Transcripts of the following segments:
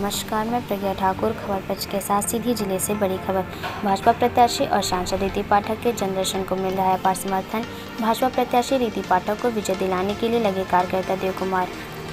नमस्कार, मैं प्रज्ञा ठाकुर। खबर पक्ष के साथ सीधी जिले से बड़ी खबर। भाजपा प्रत्याशी और सांसद रीति पाठक के जनदर्शन को मिल रहा है अपार समर्थन। भाजपा प्रत्याशी रीति पाठक को विजय दिलाने के लिए लगे कार्यकर्ता देव कुमार।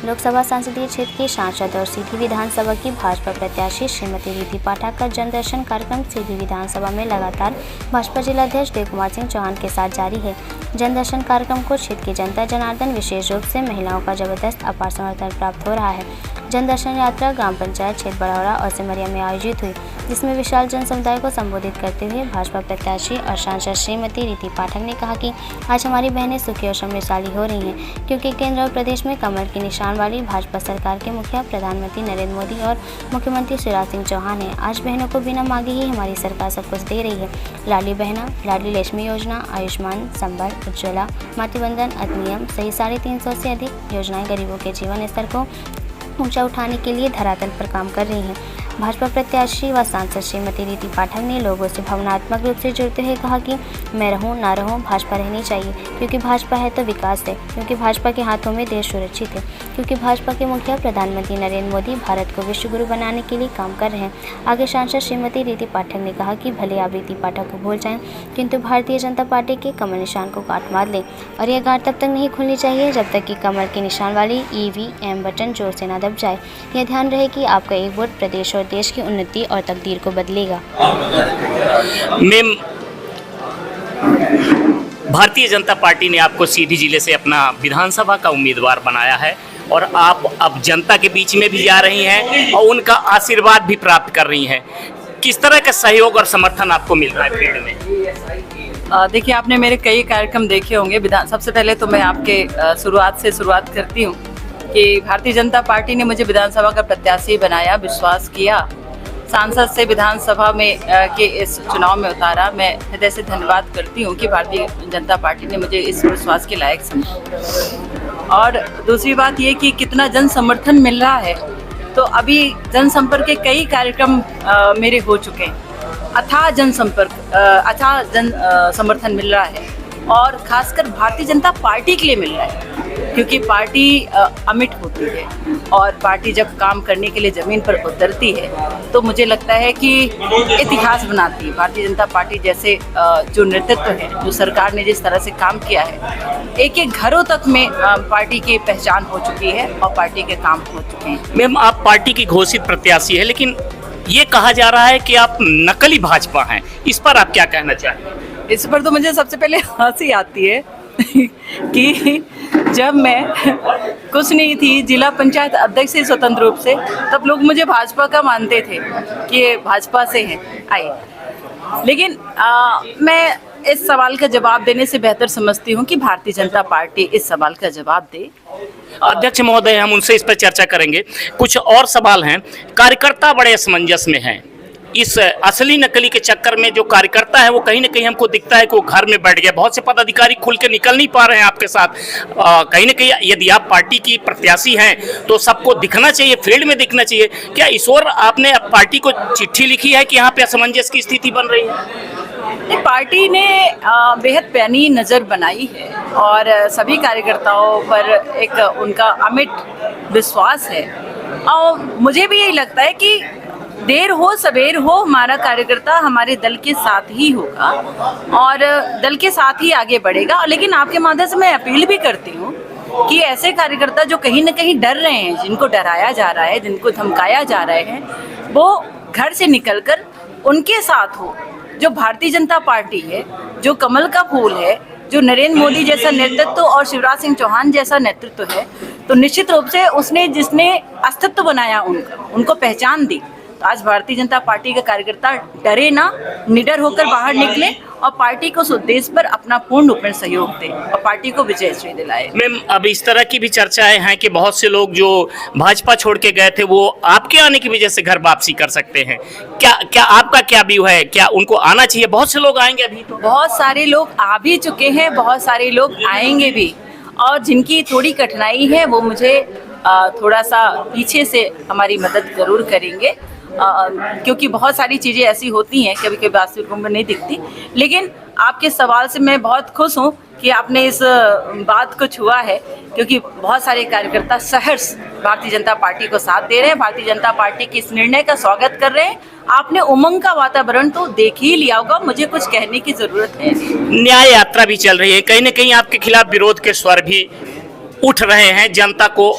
लोकसभा संसदीय क्षेत्र की सांसद और सीधी विधानसभा की भाजपा प्रत्याशी श्रीमती रीति पाठक का जनदर्शन कार्यक्रम सीधी विधानसभा में लगातार भाजपा जिलाध्यक्ष देव कुमार सिंह चौहान के साथ जारी है। जनदर्शन कार्यक्रम को क्षेत्र की जनता जनार्दन विशेष रूप से महिलाओं का जबरदस्त अपार समर्थन प्राप्त हो रहा है। जनदर्शन यात्रा ग्राम पंचायत क्षेत्र बड़ौरा और सिमरिया में आयोजित हुई, जिसमें विशाल जन समुदाय को संबोधित करते हुए भाजपा प्रत्याशी और सांसद श्रीमती रीति पाठक ने कहा कि आज हमारी बहनें सुखी और समृद्धशाली हो रही हैं, क्योंकि केंद्र और प्रदेश में कमल के निशान वाली भाजपा सरकार के मुखिया प्रधानमंत्री नरेंद्र मोदी और मुख्यमंत्री शिवराज सिंह चौहान हैं। आज बहनों को बिना मांगे ही हमारी सरकार सब कुछ दे रही है। लाडली बहना, लाडली लक्ष्मी योजना, आयुष्मान, संबल, उज्ज्वला, मातृवंदन अधिनियम सही 350 से अधिक योजनाएं गरीबों के जीवन स्तर को ऊंचा उठाने के लिए धरातल पर काम कर रही हैं। भाजपा प्रत्याशी व सांसद श्रीमती रीति पाठक ने लोगों से भावनात्मक रूप से जुड़ते हुए कहा कि मैं रहूं ना रहूं, भाजपा रहनी चाहिए, क्योंकि भाजपा है तो विकास है, क्योंकि भाजपा के हाथों में देश सुरक्षित है, क्योंकि भाजपा के मुखिया प्रधानमंत्री नरेंद्र मोदी भारत को विश्व गुरु बनाने के लिए काम कर रहे हैं। आगे सांसद श्रीमती रीति पाठक ने कहा कि भले आप रीति पाठक को भूल जाएं, किंतु भारतीय जनता पार्टी के कमल निशान को गांठ मार लें, और यह गांठ तब तक नहीं खुलनी चाहिए जब तक कि कमल के निशान वाली EVM बटन जोर से न दब जाए। यह ध्यान रहे कि आपका एक वोट प्रदेश और देश की उन्नति और तकदीर को बदलेगा। मैम, भारतीय जनता पार्टी ने आपको सीधी जिले से अपना विधानसभा का उम्मीदवार बनाया है और आप अब जनता के बीच में भी जा रही हैं और उनका आशीर्वाद भी प्राप्त कर रही हैं। किस तरह का सहयोग और समर्थन आपको मिल रहा है फील्ड में? देखिए, आपने मेरे कई कार्यक्रम देखे होंगे। सबसे पहले तो मैं आपके शुरुआत करती हूँ कि भारतीय जनता पार्टी ने मुझे विधानसभा का प्रत्याशी बनाया, विश्वास किया, सांसद से विधानसभा में के इस चुनाव में उतारा। मैं हृदय से धन्यवाद करती हूँ कि भारतीय जनता पार्टी ने मुझे इस विश्वास के लायक समझा। और दूसरी बात ये कि कितना जन समर्थन मिल रहा है, तो अभी जनसंपर्क के कई कार्यक्रम मेरे हो चुके हैं। अथाह जन समर्थन मिल रहा है, और खासकर भारतीय जनता पार्टी के लिए मिल रहा है, क्योंकि पार्टी अमिट होती है और पार्टी जब काम करने के लिए ज़मीन पर उतरती है तो मुझे लगता है कि इतिहास बनाती है। भारतीय जनता पार्टी जैसे जो नेतृत्व है, जो सरकार ने जिस तरह से काम किया है, एक एक घरों तक में पार्टी की पहचान हो चुकी है और पार्टी के काम हो चुके हैं। मैम, आप पार्टी की घोषित प्रत्याशी है, लेकिन ये कहा जा रहा है कि आप नकली भाजपा हैं। इस पर आप क्या कहना चाहेंगे? इस पर तो मुझे सबसे पहले हंसी आती है कि जब मैं कुछ नहीं थी, जिला पंचायत अध्यक्ष से स्वतंत्र रूप से, तब लोग मुझे भाजपा का मानते थे कि ये भाजपा से हैं आए। लेकिन मैं इस सवाल का जवाब देने से बेहतर समझती हूँ कि भारतीय जनता पार्टी इस सवाल का जवाब दे। अध्यक्ष महोदय, हम उनसे इस पर चर्चा करेंगे। कुछ और सवाल हैं। कार्यकर्ता बड़े असमंजस में हैं। इस असली नकली के चक्कर में जो कार्यकर्ता है वो कहीं ना कहीं हमको दिखता है कि वो घर में बैठ गया। बहुत से पदाधिकारी खुल के निकल नहीं पा रहे हैं आपके साथ। कहीं ना कहीं यदि आप पार्टी की प्रत्याशी हैं तो सबको दिखना चाहिए, फील्ड में दिखना चाहिए। क्या ईश्वर आपने पार्टी को चिट्ठी लिखी है कि यहाँ पे असमंजस की स्थिति बन रही है? पार्टी ने बेहद पैनी नज़र बनाई है और सभी कार्यकर्ताओं पर एक उनका अमिट विश्वास है। और मुझे भी यही लगता है कि देर हो सवेर हो, हमारा कार्यकर्ता हमारे दल के साथ ही होगा और दल के साथ ही आगे बढ़ेगा। लेकिन आपके माध्यम से मैं अपील भी करती हूँ कि ऐसे कार्यकर्ता जो कहीं ना कहीं डर रहे हैं, जिनको डराया जा रहा है, जिनको धमकाया जा रहे हैं, वो घर से निकलकर उनके साथ हो। जो भारतीय जनता पार्टी है, जो कमल का फूल है, जो नरेंद्र मोदी जैसा नेतृत्व और शिवराज सिंह चौहान जैसा नेतृत्व है, तो निश्चित रूप से जिसने अस्तित्व बनाया उनको पहचान दी। आज भारतीय जनता पार्टी के कार्यकर्ता डरे ना, निडर होकर बाहर निकले और पार्टी को उस उद्देश्य पर अपना पूर्ण रूप में सहयोग दें और पार्टी को विजयश्री दिलाए। मैम, अब इस तरह की भी चर्चाएं हैं कि बहुत से लोग जो भाजपा छोड़ के गए थे वो आपके आने की वजह से घर वापसी कर सकते हैं। क्या आपका क्या व्यू है? क्या उनको आना चाहिए? बहुत से लोग आएंगे, अभी तो बहुत सारे लोग आ भी चुके हैं, बहुत सारे लोग आएंगे भी, और जिनकी थोड़ी कठिनाई है वो मुझे थोड़ा सा पीछे से हमारी मदद जरूर करेंगे। क्योंकि बहुत सारी चीज़ें ऐसी होती हैं कभी कभी वास्तविक रूप में नहीं दिखती। लेकिन आपके सवाल से मैं बहुत खुश हूँ कि आपने इस बात को छुआ है, क्योंकि बहुत सारे कार्यकर्ता सहर्ष भारतीय जनता पार्टी को साथ दे रहे हैं, भारतीय जनता पार्टी के इस निर्णय का स्वागत कर रहे हैं। आपने उमंग का वातावरण तो देख ही लिया होगा, मुझे कुछ कहने की जरूरत है नहीं। न्याय यात्रा भी चल रही है, कहीं ना कहीं आपके खिलाफ विरोध के स्वर भी उठ रहे हैं। जनता को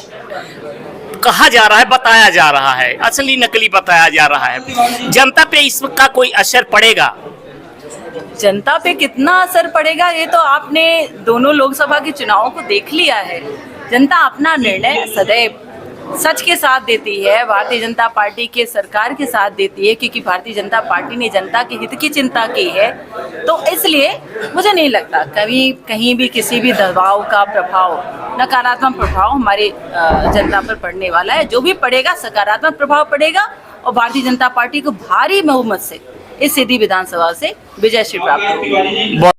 कहा जा रहा है, बताया जा रहा है, असली नकली बताया जा रहा है। जनता पे इसका कोई असर पड़ेगा? जनता पे कितना असर पड़ेगा ये तो आपने दोनों लोकसभा के चुनावों को देख लिया है। जनता अपना निर्णय सदैव सच के साथ देती है, भारतीय जनता पार्टी के सरकार के साथ देती है, क्योंकि भारतीय जनता पार्टी ने जनता के हित की चिंता की है। तो इसलिए मुझे नहीं लगता कभी कहीं भी किसी भी दबाव का प्रभाव, नकारात्मक प्रभाव हमारे जनता पर पड़ने वाला है। जो भी पड़ेगा सकारात्मक प्रभाव पड़ेगा और भारतीय जनता पार्टी को भारी बहुमत से इस सीधी विधानसभा से विजय श्री प्राप्त होगी।